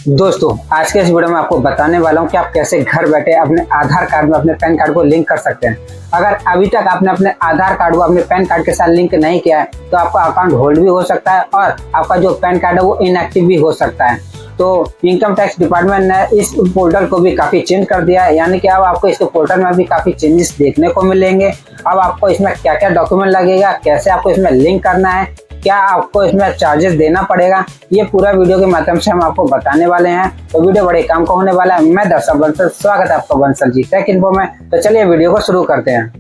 दोस्तों आज के इस वीडियो में आपको बताने वाला हूं कि आप कैसे घर बैठे अपने आधार कार्ड में अपने पैन कार्ड को लिंक कर सकते हैं। अगर अभी तक आपने अपने आधार कार्ड को अपने पैन कार्ड के साथ लिंक नहीं किया है तो आपका अकाउंट होल्ड भी हो सकता है और आपका जो पैन कार्ड है वो इनएक्टिव भी हो सकता है। तो इनकम टैक्स डिपार्टमेंट ने इस पोर्टल को भी काफ़ी चेंज कर दिया है, यानी कि अब आपको इस पोर्टल में भी काफ़ी चेंजेस देखने को मिलेंगे। अब आपको इसमें क्या क्या डॉक्यूमेंट लगेगा, कैसे आपको इसमें लिंक करना है, क्या आपको इसमें चार्जेस देना पड़ेगा, ये पूरा वीडियो के माध्यम से हम आपको बताने वाले हैं। तो वीडियो बड़े काम का होने वाला है। मैं दर्शक बंसल, स्वागत है आपका बंसल जी टेक इन्फो में। तो चलिए वीडियो को शुरू करते हैं।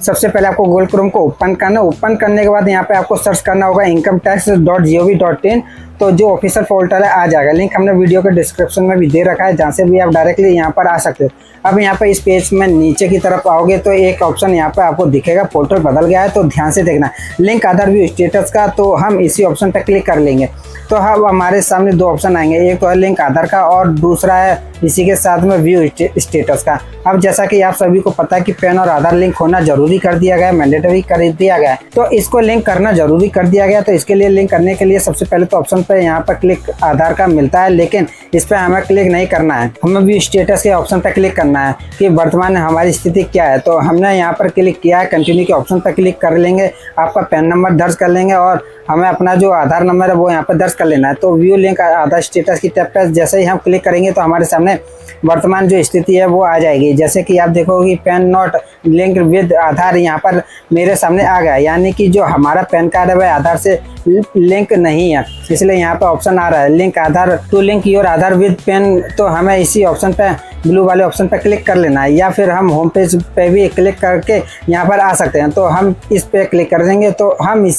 सबसे पहले आपको गूगल क्रोम को ओपन करना है। ओपन करने के बाद यहाँ पे आपको सर्च करना होगा incometax.gov.in। तो जो ऑफिशियल पोर्टल है आ जाएगा। लिंक हमने वीडियो के डिस्क्रिप्शन में भी दे रखा है, जहाँ से भी आप डायरेक्टली यहाँ पर आ सकते हो। अब यहाँ पे इस पेज में नीचे की तरफ आओगे तो एक ऑप्शन यहाँ पे आपको दिखेगा, पोर्टल बदल गया है तो ध्यान से देखना, लिंक आधार व्यू स्टेटस का। तो हम इसी ऑप्शन पर क्लिक कर लेंगे तो अब हमारे सामने दो ऑप्शन आएंगे, एक तो है लिंक आधार का और दूसरा है इसी के साथ में व्यू स्टेटस का। अब जैसा कि आप सभी को पता है कि पैन और आधार लिंक होना जरूरी कर दिया गया है, मैंडेटरी कर दिया गया है। तो इसको लिंक करना जरूरी कर दिया गया। तो इसके लिए लिंक करने के लिए सबसे पहले तो ऑप्शन पे यहाँ पर क्लिक आधार का मिलता है, लेकिन इस पर हमें क्लिक नहीं करना है। हमें व्यू स्टेटस के ऑप्शन पर क्लिक करना है कि वर्तमान में हमारी स्थिति क्या है। तो हमने यहाँ पर क्लिक किया है, कंटिन्यू के ऑप्शन पर क्लिक कर लेंगे, आपका पैन नंबर दर्ज कर लेंगे और हमें अपना जो आधार नंबर है वो यहाँ पर दर्ज कर लेना है। तो व्यू लिंक आधार स्टेटस की टैब पर जैसे ही हम क्लिक करेंगे तो हमारे सामने वर्तमान जो स्थिति है वो आ जाएगी। जैसे कि आप देखोगे पैन नॉट लिंक विद आधार यहाँ पर मेरे सामने आ गया, यानी कि जो हमारा पैन कार्ड है वह आधार से लिंक नहीं है, इसलिए यहाँ पर ऑप्शन आ रहा है link Aadhaar to link your Aadhaar with PAN. तो हमें इसी ऑप्शन पे ब्लू वाले ऑप्शन पर क्लिक कर लेना है, या फिर हम होम पेज पे भी क्लिक करके यहाँ पर आ सकते हैं। तो हम इस पे क्लिक कर देंगे तो हम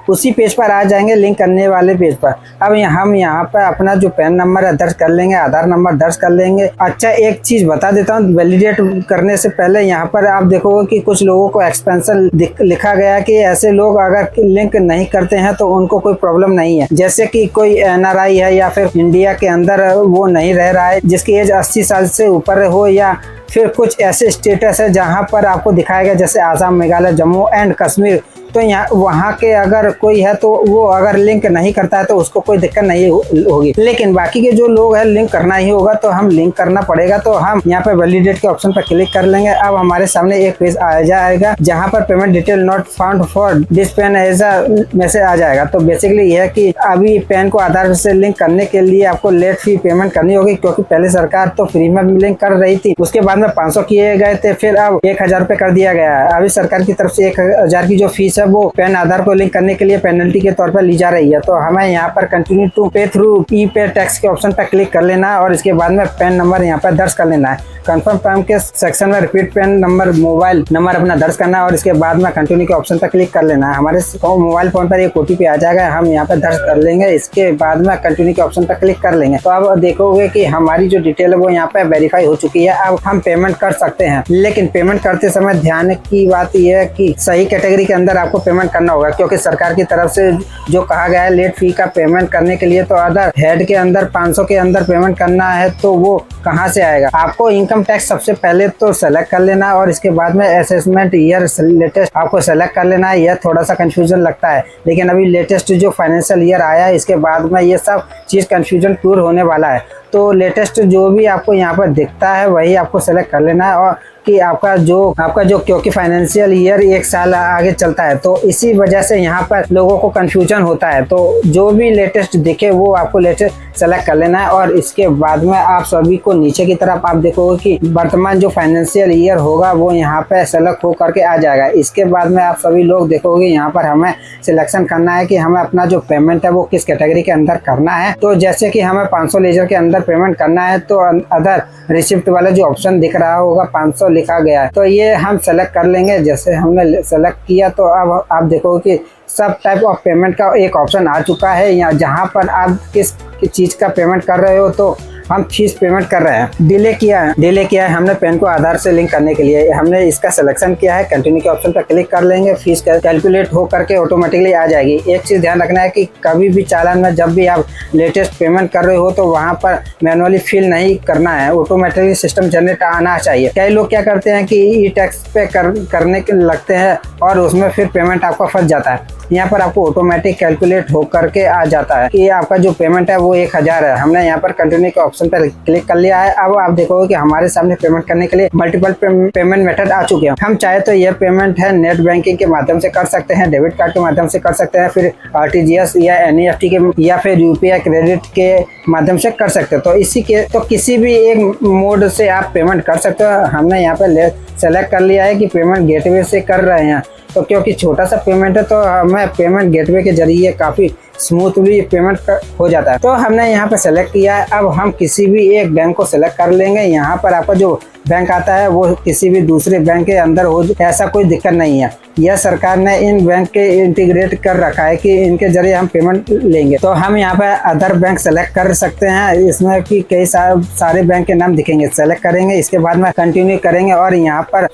उसी पेज पर आ जाएंगे, लिंक करने वाले पेज पर। अब हम यहाँ पर अपना जो पैन नंबर है दर्ज कर लेंगे, आधार नंबर दर्ज कर लेंगे। अच्छा, एक चीज बता देता हूँ, वैलिडेट करने से पहले यहाँ पर आप देखोगे कि कुछ लोगों को एक्सपेंशन लिखा गया कि ऐसे लोग अगर लिंक नहीं करते हैं तो उनको कोई प्रॉब्लम नहीं है। जैसे कि कोई NRI है या फिर इंडिया के अंदर वो नहीं रह रहा है, जिसकी एज 80 साल से ऊपर हो, या फिर कुछ ऐसे स्टेटस है जहाँ पर आपको दिखाया गया जैसे आसाम, मेघालय, जम्मू एंड कश्मीर। तो यहाँ वहाँ के अगर कोई है तो वो अगर लिंक नहीं करता है तो उसको कोई दिक्कत नहीं होगी, लेकिन बाकी के जो लोग हैं लिंक करना ही होगा। तो हम लिंक करना पड़ेगा। तो हम यहाँ पे वैलिडेट के ऑप्शन पर क्लिक कर लेंगे। अब हमारे सामने एक पेज आ जाएगा जहाँ पर payment detail not found for this PAN as a message आ जाएगा। तो बेसिकली यह है कि अभी पैन को आधार से लिंक करने के लिए आपको लेट फी पेमेंट करनी होगी, क्योंकि पहले सरकार तो फ्री में लिंक कर रही थी, उसके बाद में 500 किए गए थे, फिर अब 1000 रुपये कर दिया गया है। अभी सरकार की तरफ से 1000 की जो फीस है वो पैन आधार को लिंक करने के लिए पेनल्टी के तौर पर ली जा रही है। तो हमें यहाँ पर कंटिन्यू टू पे थ्रू ई-पे टैक्स के ऑप्शन पर क्लिक कर लेना है और इसके बाद में पैन नंबर यहाँ पर दर्ज कर लेना है। कंफर्म पैन के सेक्शन में repeat pan number mobile number अपना दर्ज करना है और इसके बाद में कंटिन्यू के ऑप्शन पर क्लिक कर लेना है। हमारे मोबाइल फोन पर एक OTP आ जाएगा, हम यहाँ पर दर्ज कर लेंगे, इसके बाद में कंटिन्यू के ऑप्शन पर क्लिक कर लेंगे। तो अब देखोगे कि हमारी जो डिटेल है वो यहाँ पे वेरीफाई हो चुकी है। अब हम पेमेंट कर सकते हैं, लेकिन पेमेंट करते समय ध्यान की बात यह है कि सही कैटेगरी के अंदर आपको पेमेंट करना होगा, क्योंकि सरकार की तरफ से जो कहा गया है लेट फी का पेमेंट करने के लिए, तो अदर हेड के अंदर 500 के अंदर पेमेंट करना है तो वो कहाँ से आएगा। आपको इनकम टैक्स सबसे पहले तो सेलेक्ट कर लेना है और इसके बाद में असेसमेंट ईयर लेटेस्ट आपको सेलेक्ट कर लेना है। यह थोड़ा सा कंफ्यूजन लगता है, लेकिन अभी लेटेस्ट जो फाइनेंशियल ईयर आया है इसके बाद में ये सब चीज़ कंफ्यूजन दूर होने वाला है। तो लेटेस्ट जो भी आपको यहाँ पर दिखता है वही आपको सेलेक्ट कर लेना है, और कि आपका जो क्योंकि फाइनेंशियल ईयर 1 साल आगे चलता है तो इसी वजह से यहाँ पर लोगों को कंफ्यूजन होता है। तो जो भी लेटेस्ट दिखे वो आपको लेटेस्ट सेलेक्ट कर लेना है और इसके बाद में आप सभी को नीचे की तरफ आप देखोगे कि वर्तमान जो फाइनेंशियल ईयर होगा वो यहाँ पे सेलेक्ट हो करके आ जाएगा। इसके बाद में आप सभी लोग देखोगे यहाँ पर हमें सिलेक्शन करना है कि हमें अपना जो पेमेंट है वो किस कैटेगरी के अंदर करना है। तो जैसे कि हमें 500 लेजर के अंदर पेमेंट करना है तो अदर रिसिप्ट वाला जो ऑप्शन दिख रहा होगा 500 लिखा गया है, तो ये हम सेलेक्ट कर लेंगे। जैसे हमने सेलेक्ट किया तो अब आप देखोगे कि सब टाइप ऑफ पेमेंट का एक ऑप्शन आ चुका है, या जहाँ पर आप किस चीज़ का पेमेंट कर रहे हो। तो हम फीस पेमेंट कर रहे हैं, डिले किया है हमने पैन को आधार से लिंक करने के लिए, हमने इसका सिलेक्शन किया है, कंटिन्यू के ऑप्शन पर क्लिक कर लेंगे, फीस कैलकुलेट हो करके ऑटोमेटिकली आ जाएगी। एक चीज़ ध्यान रखना है कि कभी भी चालान में जब भी आप लेटेस्ट पेमेंट कर रहे हो तो वहाँ पर मैनुअली फिल नहीं करना है, ऑटोमेटिकली सिस्टम जनरेट आना चाहिए। कई लोग क्या करते हैं कि ई-टैक्स पे करने के लगते हैं और उसमें फिर पेमेंट आपका फंस जाता है। यहाँ पर आपको ऑटोमेटिक कैलकुलेट हो करके आ जाता है कि आपका जो पेमेंट है वो 1000 है। हमने यहाँ पर कंटिन्यू के ऑप्शन पर क्लिक कर लिया है। अब आप देखोगे कि हमारे सामने पेमेंट करने के लिए मल्टीपल पेमेंट मेथड आ चुके हैं। हम चाहे तो यह पेमेंट है नेट बैंकिंग के माध्यम से कर सकते हैं, डेबिट कार्ड के माध्यम से कर सकते हैं, फिर RTGS या NEFT के या फिर UPI क्रेडिट के माध्यम से कर सकते हो। तो इसी के तो किसी भी एक मोड से आप पेमेंट कर सकते हो। हमने यहाँ पे सेलेक्ट कर लिया है कि पेमेंट गेटवे से कर रहे हैं, तो क्योंकि छोटा सा पेमेंट है तो हमें पेमेंट गेटवे के जरिए काफ़ी स्मूथली पेमेंट हो जाता है। तो हमने यहाँ पे सेलेक्ट किया है। अब हम किसी भी एक बैंक को सेलेक्ट कर लेंगे। यहाँ पर आपका जो बैंक आता है वो किसी भी दूसरे बैंक के अंदर हो, ऐसा कोई दिक्कत नहीं है। यह सरकार ने इन बैंक के इंटीग्रेट कर रखा है कि इनके जरिए हम पेमेंट लेंगे। तो हम यहाँ पे अदर बैंक सेलेक्ट कर सकते हैं। इसमें कि कई सारे बैंक के नाम दिखेंगे, सेलेक्ट करेंगे, इसके बाद में कंटिन्यू करेंगे और यहाँ पर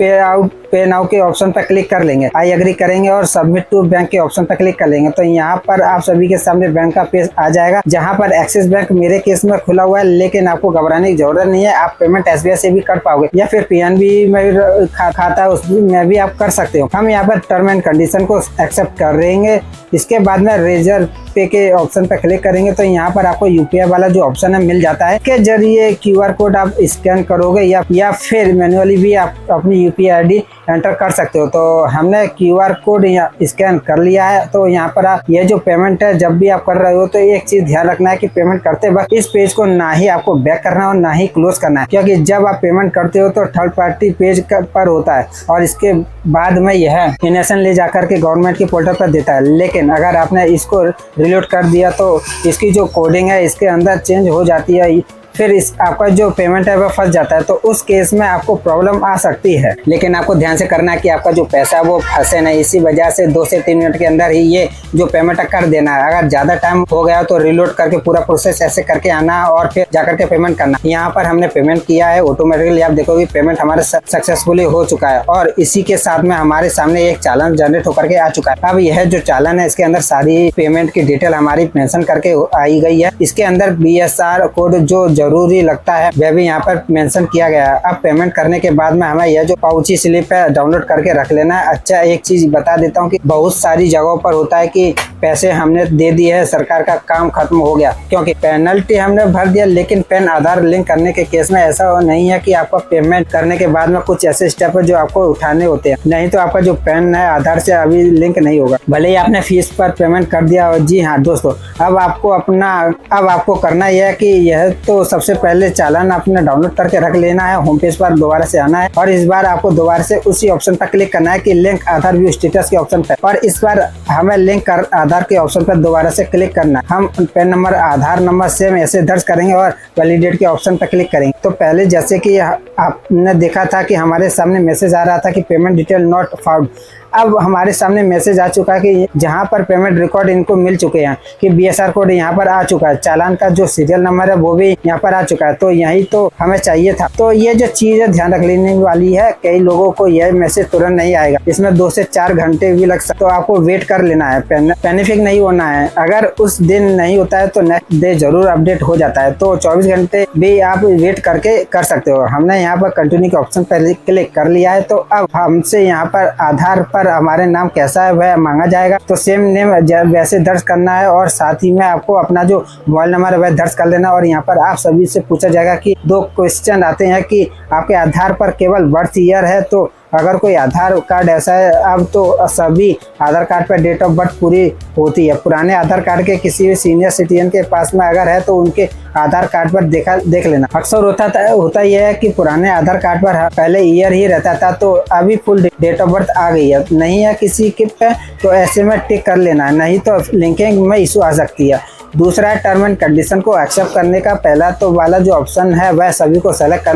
पे नाउ के ऑप्शन पर क्लिक कर लेंगे, आई एग्री करेंगे और सबमिट टू बैंक के ऑप्शन पर क्लिक कर लेंगे। तो यहाँ पर आप सभी के सामने बैंक का पेज आ जाएगा, जहाँ पर एक्सिस बैंक मेरे केस में खुला हुआ है, लेकिन आपको घबराने की जरूरत नहीं है। आप पेमेंट SBI से भी कर पाओगे या फिर PNB में खाता है उसमें भी आप कर सकते हो। हम यहाँ पर टर्म एंड कंडीशन को एक्सेप्ट कर देंगे। इसके बाद में रेजर पे के ऑप्शन पर क्लिक करेंगे तो यहाँ पर आपको UPI वाला जो ऑप्शन है मिल जाता है, के जरिए QR कोड आप स्कैन करोगे या फिर मैन्युअली भी आप अपनी UPI ID एंटर कर सकते हो। तो हमने QR कोड स्कैन कर लिया है। तो यहाँ पर आप ये जो पेमेंट है जब भी आप कर रहे हो तो एक चीज ध्यान रखना है कि पेमेंट करते वक्त इस पेज को ना ही आपको बैक करना है और ना ही क्लोज करना है, क्योंकि जब आप पेमेंट करते हो तो थर्ड पार्टी पेज पर होता है और इसके बाद में यह इनेशन ले जाकर के गवर्नमेंट की पोर्टल पर देता है। लेकिन अगर आपने इसको रिलोड कर दिया तो इसकी जो कोडिंग है इसके अंदर चेंज हो जाती है, फिर इस आपका जो पेमेंट है वह फंस जाता है। तो उस केस में आपको प्रॉब्लम आ सकती है। लेकिन आपको ध्यान से करना है कि आपका जो पैसा है वो फंसे नहीं। इसी वजह से 2 से 3 मिनट के अंदर ही ये जो पेमेंट है कर देना है। अगर ज्यादा टाइम हो गया तो रिलोड करके पूरा प्रोसेस ऐसे करके आना और फिर जाकर के पेमेंट करना। यहाँ पर हमने पेमेंट किया है, ऑटोमेटिकली आप देखोगे पेमेंट हमारे सक्सेसफुली हो चुका है और इसी के साथ में हमारे सामने एक चालान जनरेट होकर के आ चुका है। अब यह जो चालान है इसके अंदर सारी पेमेंट की डिटेल हमारी मेंशन करके आई गई है। इसके अंदर BSR कोड जो जरूरी लगता है वह भी यहाँ पर मेंशन किया गया है। अब पेमेंट करने के बाद में हमें यह जो पाउची स्लिप है डाउनलोड करके रख लेना है। अच्छा, एक चीज बता देता हूँ कि बहुत सारी जगहों पर होता है कि पैसे हमने दे दिए है, सरकार का काम खत्म हो गया, क्योंकि पेनल्टी हमने भर दिया, लेकिन पैन आधार लिंक करने के केस में ऐसा नहीं है कि आपका पेमेंट करने के बाद में कुछ ऐसे स्टेप है जो आपको उठाने होते हैं, नहीं तो आपका जो पैन है आधार से अभी लिंक नहीं होगा, भले ही आपने फीस पर पेमेंट कर दिया हो। जी हाँ दोस्तों, अब आपको करना यह है कि यह तो सबसे पहले चालान आपने डाउनलोड करके रख लेना है। होम पेज पर दोबारा से आना है और इस बार आपको दोबारा से उसी ऑप्शन पर क्लिक करना है कि लिंक आधार व्यू स्टेटस के ऑप्शन पर, और इस बार हमें लिंक आधार के ऑप्शन पर दोबारा से क्लिक करना है। हम पैन नंबर, आधार नंबर सेम ऐसे दर्ज करेंगे और वैलिडेट के ऑप्शन पर क्लिक करेंगे। तो पहले जैसे कि आपने देखा था कि हमारे सामने मैसेज आ रहा था कि पेमेंट डिटेल नॉट फाउंड, अब हमारे सामने मैसेज आ चुका है कि जहां पर पेमेंट रिकॉर्ड इनको मिल चुके हैं कि BSR कोड यहाँ पर आ चुका है, चालान का जो सीरियल नंबर है वो भी यहाँ पर आ चुका है। तो यही तो हमें चाहिए था। तो ये जो चीज है ध्यान रख लेने वाली है, कई लोगों को यह मैसेज तुरंत नहीं आएगा, इसमें 2 से 4 घंटे भी लग सकते, तो आपको वेट कर लेना है, पैनिक नहीं होना है। अगर उस दिन नहीं होता है तो नेक्स्ट डे जरूर अपडेट हो जाता है, तो 24 घंटे भी आप वेट करके कर सकते हो। हमने यहाँ पर कंटिन्यू के ऑप्शन पर क्लिक कर लिया है। तो अब हमसे यहाँ पर आधार पर हमारे नाम कैसा है वह मांगा जाएगा, तो सेम नेम वैसे दर्ज करना है और साथ ही में आपको अपना जो मोबाइल नंबर है वह दर्ज कर लेना। और यहाँ पर आप सभी से पूछा जाएगा कि 2 क्वेश्चन आते हैं कि आपके आधार पर केवल बर्थ ईयर है, तो अगर कोई आधार कार्ड ऐसा है, अब तो सभी आधार कार्ड पर डेट ऑफ बर्थ पूरी होती है। पुराने आधार कार्ड के किसी भी सीनियर सिटीजन के पास में अगर है तो उनके आधार कार्ड पर देख लेना। अक्सर होता यह है कि पुराने आधार कार्ड पर पहले ईयर ही रहता था, तो अभी फुल डेट ऑफ बर्थ आ गई है, नहीं है किसी के पे, तो ऐसे में टिक कर लेना है, नहीं तो लिंकिंग में इशू आ सकती है। दूसरा है टर्म एंड कंडीशन को एक्सेप्ट करने का पहला तो वाला जो ऑप्शन है वह सभी को सेलेक्ट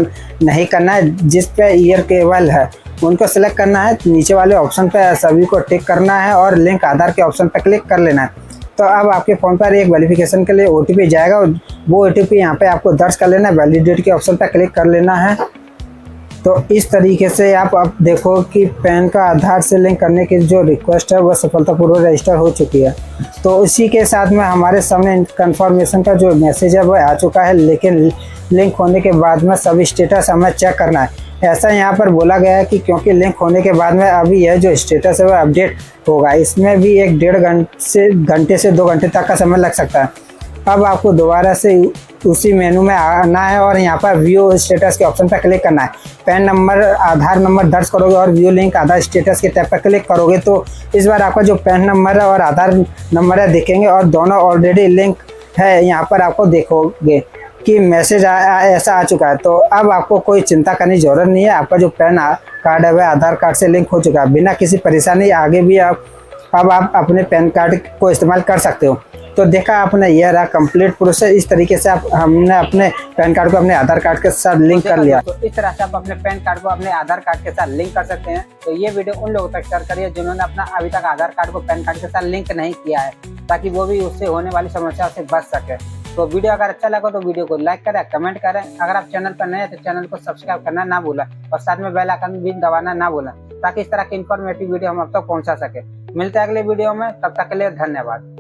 नहीं करना है, जिस पे ईयर केवल है उनको सेलेक्ट करना है। नीचे वाले ऑप्शन पे सभी को टिक करना है और लिंक आधार के ऑप्शन पर क्लिक कर लेना है। तो अब आपके फ़ोन पर एक वेरिफिकेशन के लिए OTP जाएगा और वो OTP यहाँ पे आपको दर्ज कर लेना है, वैलिडेट के ऑप्शन पर क्लिक कर लेना है। तो इस तरीके से आप अब देखो कि पैन का आधार से लिंक करने की जो रिक्वेस्ट है वह सफलतापूर्वक रजिस्टर हो चुकी है। तो इसी के साथ में हमारे सामने कंफर्मेशन का जो मैसेज है वह आ चुका है, लेकिन लिंक होने के बाद में सभी स्टेटस हमें चेक करना है। ऐसा यहाँ पर बोला गया है कि क्योंकि लिंक होने के बाद में अभी यह जो स्टेटस है वो अपडेट होगा, इसमें भी 1-1.5 घंटे से 2 घंटे तक का समय लग सकता है। अब आपको दोबारा से उसी मेनू में आना है और यहाँ पर व्यू स्टेटस के ऑप्शन पर क्लिक करना है। पैन नंबर, आधार नंबर दर्ज करोगे और व्यू लिंक आधार स्टेटस के टैब पर क्लिक करोगे तो इस बार आपका जो पैन नंबर है और आधार नंबर है दिखेंगे और दोनों ऑलरेडी लिंक है। यहाँ पर आपको देखोगे कि मैसेज ऐसा आ चुका है। तो अब आपको कोई चिंता करने की जरूरत नहीं है, आपका जो पैन कार्ड है वह आधार कार्ड से लिंक हो चुका है। बिना किसी परेशानी आगे भी अब आप अपने पैन कार्ड को इस्तेमाल कर सकते हो। तो देखा आपने, यह रहा कंप्लीट प्रोसेस। इस तरीके से हमने अपने पैन कार्ड को अपने आधार कार्ड के साथ लिंक कर लिया। तो इस तरह से आप अपने पैन कार्ड को अपने आधार कार्ड के साथ लिंक कर सकते हैं। तो ये वीडियो उन लोगों तक शेयर करिए जिन्होंने अपना अभी तक आधार कार्ड को पैन कार्ड के साथ लिंक नहीं किया है, ताकि वो भी उससे होने वाली समस्या से बच सके। तो वीडियो अगर अच्छा लगा तो वीडियो को लाइक करें, कमेंट करें। अगर आप चैनल पर नए हैं तो चैनल को सब्सक्राइब करना ना भूलें और साथ में बेल आइकन भी दबाना ना भूलें, ताकि इस तरह की इंफॉर्मेटिव वीडियो हम आप तक पहुंचा सके। मिलते हैं अगले वीडियो में, तब तक के लिए धन्यवाद।